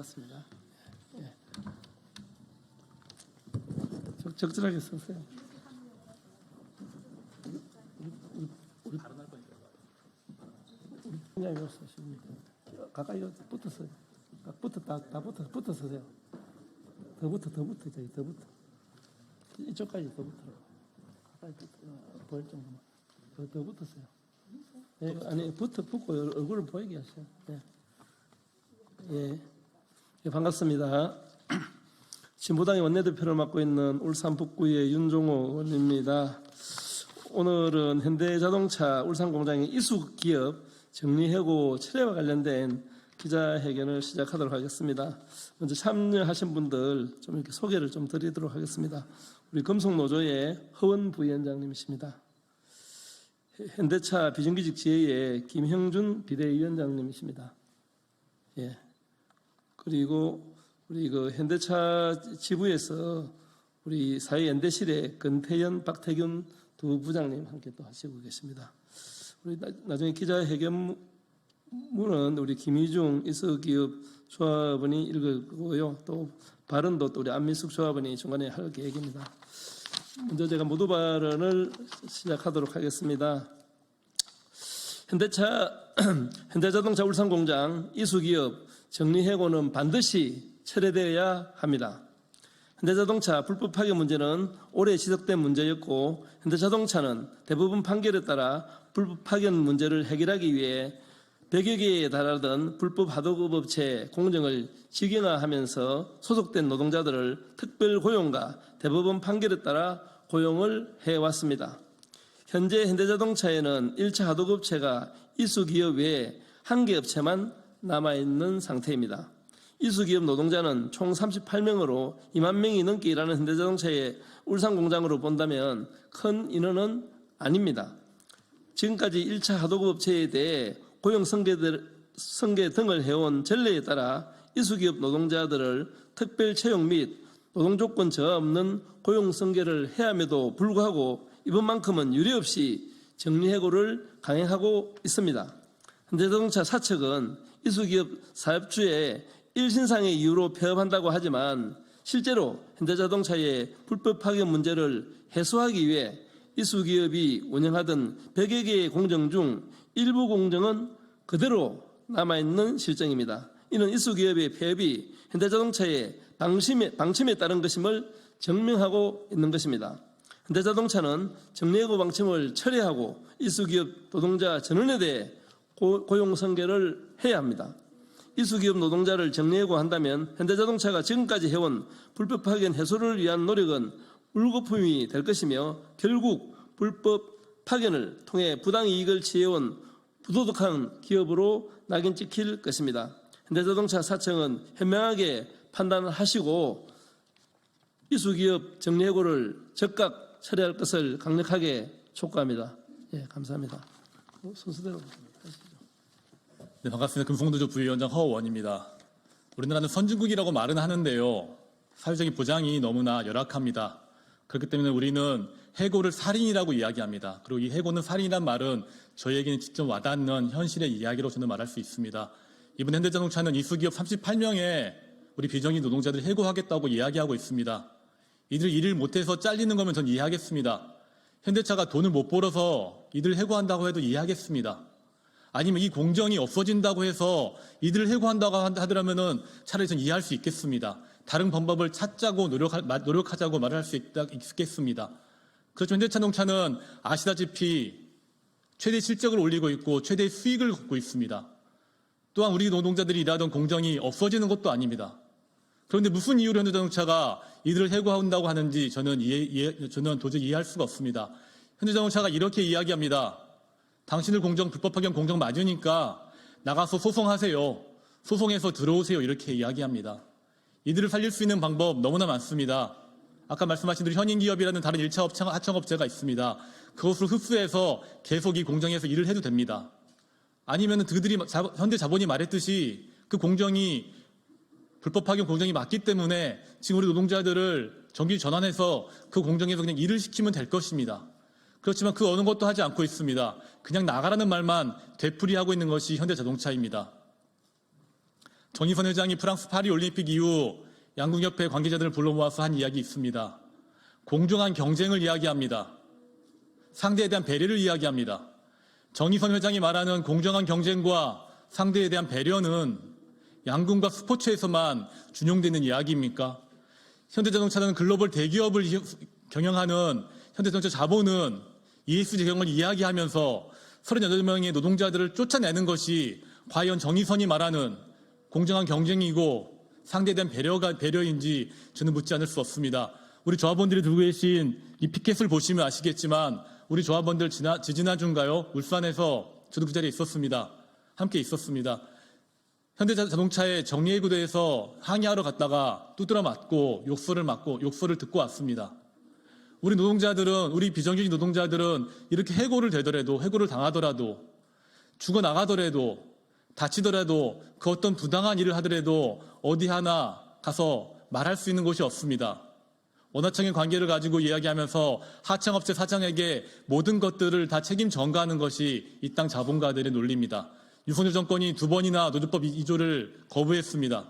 반갑습니다. 예. 적절하게 쓰세요. 우리 발언할 거니까. 그냥 이거 쓰십니까? 가까이 붙었어요. 다 붙어 서세요. 더 붙어 저기 더 붙어. 이쪽까지 더 붙어. 가까이 보일 정도만. 더 붙었어요. 예, 아니 붙고 얼굴을 보이게 하세요. 예. 예. 예, 반갑습니다. 진보당의 원내대표를 맡고 있는 울산 북구의 윤종호 의원입니다. 오늘은 현대자동차 울산공장의 이수기업 정리해고 철회와 관련된 기자회견을 시작하도록 하겠습니다. 먼저 참여하신 분들 좀 이렇게 소개를 좀 드리도록 하겠습니다. 우리 금속노조의 허원 부위원장님이십니다. 현대차 비정규직 지회의 김형준 비대위원장님이십니다. 예. 그리고 우리 현대차 지부에서 우리 사회연대실의 권태현, 박태균 두 부장님 함께 또 하시고 계십니다. 우리 나중에 기자회견문은 우리 김희중 이수기업 조합원이 읽을 거고요. 또 발언도 또 우리 안민숙 조합원이 중간에 할 계획입니다. 먼저 제가 모두 발언을 시작하도록 하겠습니다. 현대자동차 울산공장 이수기업 정리해고는 반드시 철회되어야 합니다. 현대자동차 불법 파견 문제는 오래 지적된 문제였고 현대자동차는 대법원 판결에 따라 불법 파견 문제를 해결하기 위해 100여 개에 달하던 불법 하도급 업체 공정을 직영화하면서 소속된 노동자들을 특별 고용과 대법원 판결에 따라 고용을 해왔습니다. 현재 현대자동차에는 1차 하도급 업체가 이수기업 외에 1개 업체만 남아있는 상태입니다. 이수기업 노동자는 총 38명으로 2만 명이 넘게 일하는 현대자동차의 울산공장으로 본다면 큰 인원은 아닙니다. 지금까지 1차 하도급 업체에 대해 고용 승계 등을 해온 전례에 따라 이수기업 노동자들을 특별 채용 및 노동조건 저하 없는 고용 승계를 해야 함에도 불구하고 이번만큼은 유례없이 정리해고를 강행하고 있습니다. 현대자동차 사측은 이수기업 사업주의 일신상의 이유로 폐업한다고 하지만 실제로 현대자동차의 불법 파견 문제를 해소하기 위해 이수기업이 운영하던 100여 개의 공정 중 일부 공정은 그대로 남아있는 실정입니다. 이는 이수기업의 폐업이 현대자동차의 방침에 따른 것임을 증명하고 있는 것입니다. 현대자동차는 정리해고 방침을 철회하고 이수기업 노동자 전원에 대해 고용 승계를 해야 합니다. 이수기업 노동자를 정리해고 한다면 현대자동차가 지금까지 해온 불법 파견 해소를 위한 노력은 물거품이 될 것이며 결국 불법 파견을 통해 부당이익을 취해온 부도덕한 기업으로 낙인 찍힐 것입니다. 현대자동차 사측은 현명하게 판단을 하시고 이수기업 정리해고를 즉각 처리할 것을 강력하게 촉구합니다. 예, 감사합니다. 순서대로 하시죠. 네, 반갑습니다. 금속노조 부위원장 허원입니다. 우리나라는 선진국이라고 말은 하는데요. 사회적인 보장이 너무나 열악합니다. 그렇기 때문에 우리는 해고를 살인이라고 이야기합니다. 그리고 이 해고는 살인이란 말은 저희에게는 직접 와닿는 현실의 이야기로 저는 말할 수 있습니다. 이번 현대자동차는 이수기업 38명의 우리 비정규직 노동자들을 해고하겠다고 이야기하고 있습니다. 이들 일을 못해서 잘리는 거면 전 이해하겠습니다. 현대차가 돈을 못 벌어서 이들 해고한다고 해도 이해하겠습니다. 아니면 이 공정이 없어진다고 해서 이들을 해고한다고 하더라면은 차라리 전 이해할 수 있겠습니다. 다른 방법을 찾자고 노력하자고 말할 수 있겠습니다. 그렇죠. 현대자동차는 아시다시피 최대 실적을 올리고 있고 최대 수익을 걷고 있습니다. 또한 우리 노동자들이 일하던 공정이 없어지는 것도 아닙니다. 그런데 무슨 이유로 현대자동차가 이들을 해고한다고 하는지 저는 도저히 이해할 수가 없습니다. 현대자동차가 이렇게 이야기합니다. 당신들 공정 불법 파견 공정 맞으니까 나가서 소송하세요. 소송해서 들어오세요. 이렇게 이야기합니다. 이들을 살릴 수 있는 방법 너무나 많습니다. 아까 말씀하신 대로 현인기업이라는 다른 1차 하청업체가 있습니다. 그것을 흡수해서 계속 이 공정에서 일을 해도 됩니다. 아니면 그들이 현대자본이 말했듯이 그 공정이 불법 파견 공정이 맞기 때문에 지금 우리 노동자들을 정규 전환해서 그 공정에서 그냥 일을 시키면 될 것입니다. 그렇지만 그 어느 것도 하지 않고 있습니다. 그냥 나가라는 말만 되풀이하고 있는 것이 현대자동차입니다. 정의선 회장이 프랑스 파리 올림픽 이후 양궁협회 관계자들을 불러 모아서 한 이야기 있습니다. 공정한 경쟁을 이야기합니다. 상대에 대한 배려를 이야기합니다. 정의선 회장이 말하는 공정한 경쟁과 상대에 대한 배려는 양궁과 스포츠에서만 준용되는 이야기입니까? 현대자동차는 글로벌 대기업을 경영하는 현대자동차 자본은 ESG 경영을 이야기하면서 38명의 노동자들을 쫓아내는 것이 과연 정의선이 말하는 공정한 경쟁이고 상대에 대한 배려인지 저는 묻지 않을 수 없습니다. 우리 조합원들이 들고 계신 이 피켓을 보시면 아시겠지만 우리 조합원들 지지난주인가요? 울산에서 저도 그 자리에 있었습니다. 함께 있었습니다. 현대자동차의 정리해고대에서 항의하러 갔다가 두드려 맞고 욕설을 듣고 왔습니다. 우리 노동자들은, 우리 비정규직 노동자들은 이렇게 해고를 당하더라도, 죽어나가더라도, 다치더라도, 그 어떤 부당한 일을 하더라도 어디 하나 가서 말할 수 있는 곳이 없습니다. 원화청의 관계를 가지고 이야기하면서 하청업체 사장에게 모든 것들을 다 책임 전가하는 것이 이 땅 자본가들의 논리입니다. 윤석열 정권이 2번이나 노조법 2조를 거부했습니다.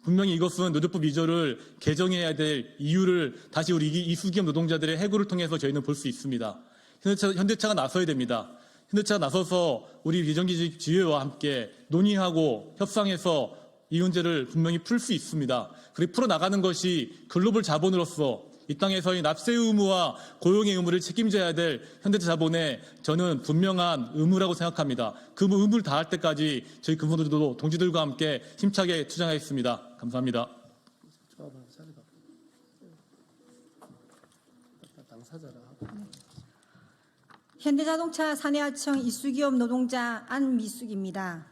분명히 이것은 노조법 2조를 개정해야 될 이유를 다시 우리 이수기업 노동자들의 해고를 통해서 저희는 볼 수 있습니다. 현대차가 나서야 됩니다. 현대차가 나서서 우리 비정규직 지회와 함께 논의하고 협상해서 이 문제를 분명히 풀 수 있습니다. 그리고 풀어나가는 것이 글로벌 자본으로서 이 땅에서의 납세 의무와 고용의 의무를 책임져야 될 현대차 자본의 저는 분명한 의무라고 생각합니다. 그 의무를 다할 때까지 저희 금속노조도 동지들과 함께 힘차게 투쟁하겠습니다. 감사합니다. 현대자동차 사내하청 이수기업 노동자 안미숙입니다.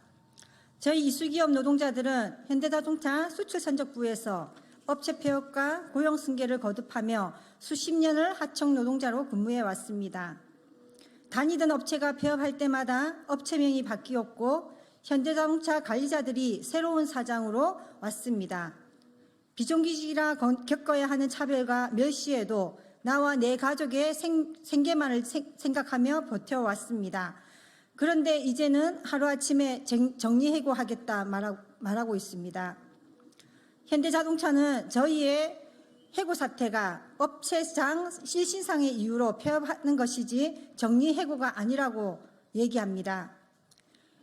저희 이수기업 노동자들은 현대자동차 수출선적부에서 업체 폐업과 고용 승계를 거듭하며 수십 년을 하청 노동자로 근무해 왔습니다. 다니던 업체가 폐업할 때마다 업체명이 바뀌었고 현대자동차 관리자들이 새로운 사장으로 왔습니다. 비정규직이라 겪어야 하는 차별과 멸시에도 나와 내 가족의 생계만을 생각하며 버텨왔습니다. 그런데 이제는 하루아침에 정리해고하겠다 말하고 있습니다. 현대자동차는 저희의 해고 사태가 업체장 실신상의 이유로 폐업하는 것이지 정리해고가 아니라고 얘기합니다.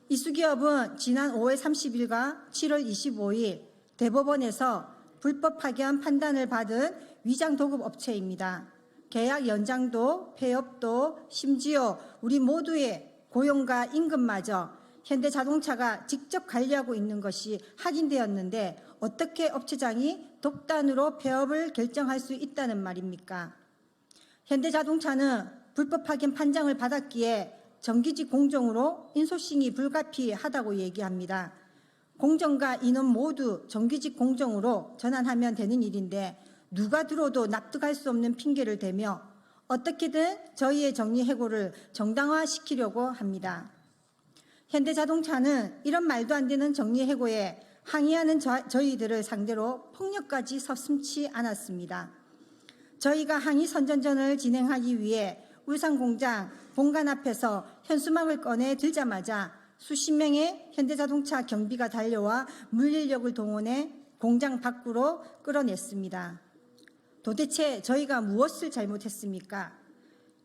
이수기업은 지난 5월 30일과 7월 25일 대법원에서 불법 파견 판단을 받은 위장 도급 업체입니다. 계약 연장도 폐업도 심지어 우리 모두의 고용과 임금마저 현대자동차가 직접 관리하고 있는 것이 확인되었는데 어떻게 업체장이 독단으로 폐업을 결정할 수 있다는 말입니까? 현대자동차는 불법 파견 판정을 받았기에 정규직 공정으로 인소싱이 불가피하다고 얘기합니다. 공정과 인원 모두 정규직 공정으로 전환하면 되는 일인데 누가 들어도 납득할 수 없는 핑계를 대며 어떻게든 저희의 정리해고를 정당화시키려고 합니다. 현대자동차는 이런 말도 안 되는 정리해고에 항의하는 저희들을 상대로 폭력까지 서슴지 않았습니다. 저희가 항의 선전전을 진행하기 위해 울산공장 본관 앞에서 현수막을 꺼내 들자마자 수십 명의 현대자동차 경비가 달려와 물인력을 동원해 공장 밖으로 끌어냈습니다. 도대체 저희가 무엇을 잘못했습니까?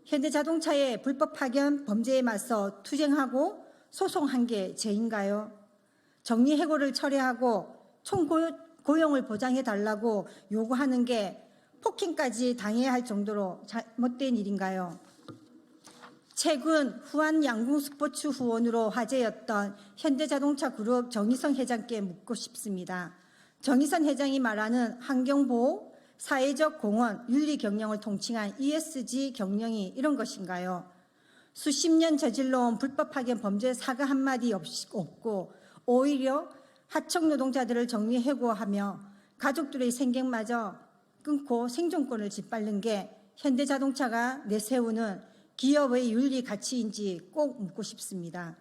현대자동차의 불법 파견 범죄에 맞서 투쟁하고 소송한 게 죄인가요? 정리해고를 철회하고 총고용을 보장해달라고 요구하는 게 폭행까지 당해야 할 정도로 잘못된 일인가요? 최근 후안 양궁 스포츠 후원으로 화제였던 현대자동차 그룹 정의선 회장께 묻고 싶습니다. 정의선 회장이 말하는 환경보호, 사회적 공헌, 윤리 경영을 통칭한 ESG 경영이 이런 것인가요? 수십 년 저질러온 불법 파견 범죄 사과 한마디 없고 오히려 하청 노동자들을 정리해고하며 가족들의 생계마저 끊고 생존권을 짓밟는 게 현대자동차가 내세우는 기업의 윤리 가치인지 꼭 묻고 싶습니다.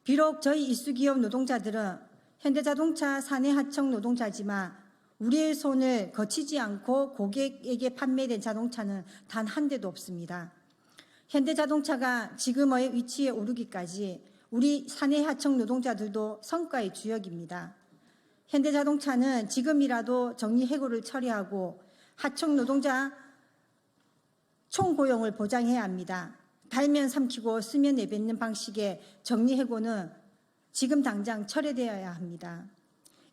비록 저희 이수기업 노동자들은 현대자동차 사내 하청 노동자지만 우리의 손을 거치지 않고 고객에게 판매된 자동차는 단 한 대도 없습니다. 현대자동차가 지금의 위치에 오르기까지 우리 사내 하청 노동자들도 성과의 주역입니다. 현대자동차는 지금이라도 정리해고를 처리하고 하청 노동자 총고용을 보장해야 합니다. 달면 삼키고 쓰면 내뱉는 방식의 정리해고는 지금 당장 철회되어야 합니다.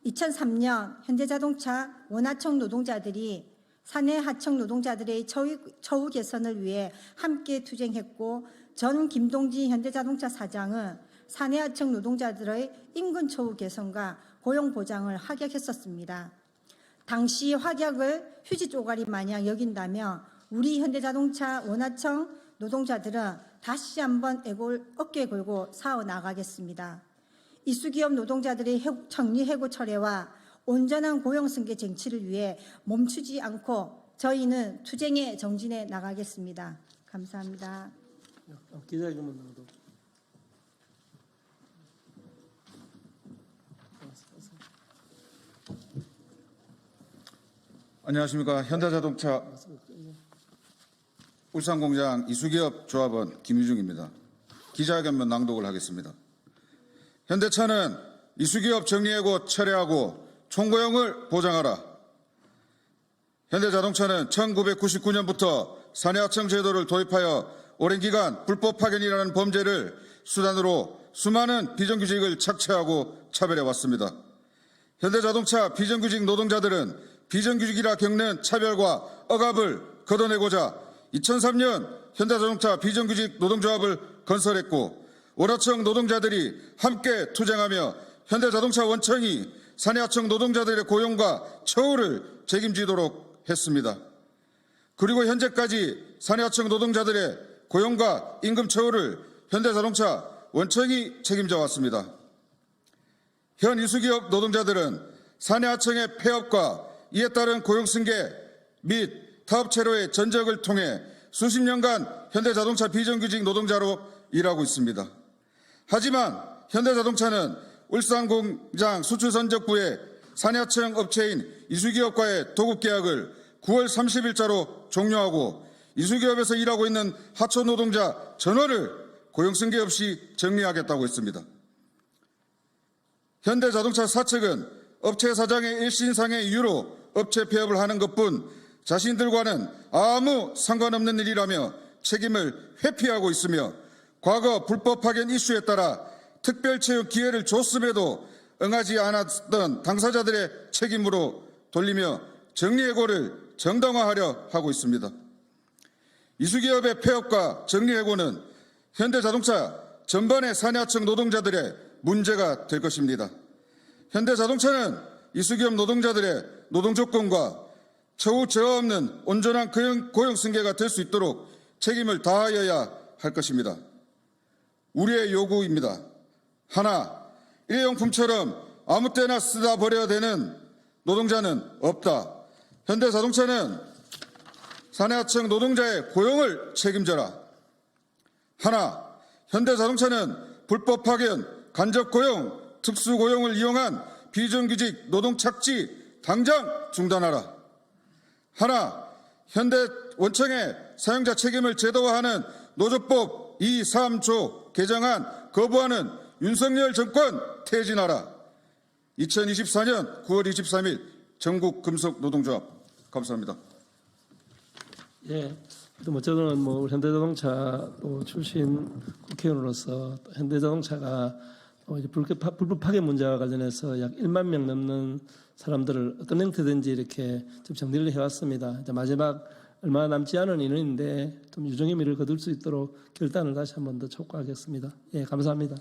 2003년 현대자동차 원하청 노동자들이 사내 하청 노동자들의 처우 개선을 위해 함께 투쟁했고 전 김동진 현대자동차 사장은 사내 하청 노동자들의 인근 처우 개선과 고용 보장을 확약했었습니다. 당시 확약을 휴지 쪼가리 마냥 여긴다면 우리 현대자동차 원하청 노동자들은 다시 한번 어깨 걸고 싸워 나가겠습니다. 이수기업 노동자들의 정리해고 철회와 온전한 고용승계 쟁취를 위해 멈추지 않고 저희는 투쟁에 정진해 나가겠습니다. 감사합니다. 기자회견문 낭독. 안녕하십니까. 현대자동차 울산공장 이수기업 조합원 김유중입니다. 기자회견문 낭독을 하겠습니다. 현대차는 이수기업 정리해고 철회하고 총고용을 보장하라. 현대자동차는 1999년부터 사내하청 제도를 도입하여 오랜 기간 불법 파견이라는 범죄를 수단으로 수많은 비정규직을 착취하고 차별해왔습니다. 현대자동차 비정규직 노동자들은 비정규직이라 겪는 차별과 억압을 걷어내고자 2003년 현대자동차 비정규직 노동조합을 건설했고 원하청 노동자들이 함께 투쟁하며 현대자동차 원청이 사내하청 노동자들의 고용과 처우를 책임지도록 했습니다. 그리고 현재까지 사내하청 노동자들의 고용과 임금 처우를 현대자동차 원청이 책임져 왔습니다. 현 이수기업 노동자들은 사내하청의 폐업과 이에 따른 고용승계 및 타업체로의 전적을 통해 수십 년간 현대자동차 비정규직 노동자로 일하고 있습니다. 하지만 현대자동차는 울산공장 수출선적부의 사내하청 업체인 이수기업과의 도급계약을 9월 30일자로 종료하고 이수기업에서 일하고 있는 하청 노동자 전원을 고용승계 없이 정리하겠다고 했습니다. 현대자동차 사측은 업체 사장의 일신상의 이유로 업체 폐업을 하는 것뿐 자신들과는 아무 상관없는 일이라며 책임을 회피하고 있으며 과거 불법 파견 이슈에 따라 특별채용 기회를 줬음에도 응하지 않았던 당사자들의 책임으로 돌리며 정리해고를 정당화하려 하고 있습니다. 이수기업의 폐업과 정리해고는 현대자동차 전반의 사내하청 노동자들의 문제가 될 것입니다. 현대자동차는 이수기업 노동자들의 노동조건과 처우 제어 없는 온전한 고용승계가 될 수 있도록 책임을 다하여야 할 것입니다. 우리의 요구입니다. 하나, 일회용품처럼 아무 때나 쓰다 버려야 되는 노동자는 없다. 현대자동차는 사내하청 노동자의 고용을 책임져라. 하나, 현대자동차는 불법 파견, 간접 고용, 특수 고용을 이용한 비정규직 노동 착취 당장 중단하라. 하나, 현대 원청의 사용자 책임을 제도화하는 노조법 2, 3조 개정안 거부하는 윤석열 정권 퇴진하라. 2024년 9월 23일 전국금속노동조합. 감사합니다. 예. 또 어쨌든 뭐 현대자동차 또 출신 국회의원으로서 또 현대자동차가 이제 불법 파견 문제와 관련해서 약 1만 명 넘는 사람들을 어떤 형태든지 이렇게 좀 정리를 해왔습니다. 이제 마지막 얼마 남지 않은 인원인데 좀 유종의 미를 거둘 수 있도록 결단을 다시 한 번 더 촉구하겠습니다. 예, 감사합니다.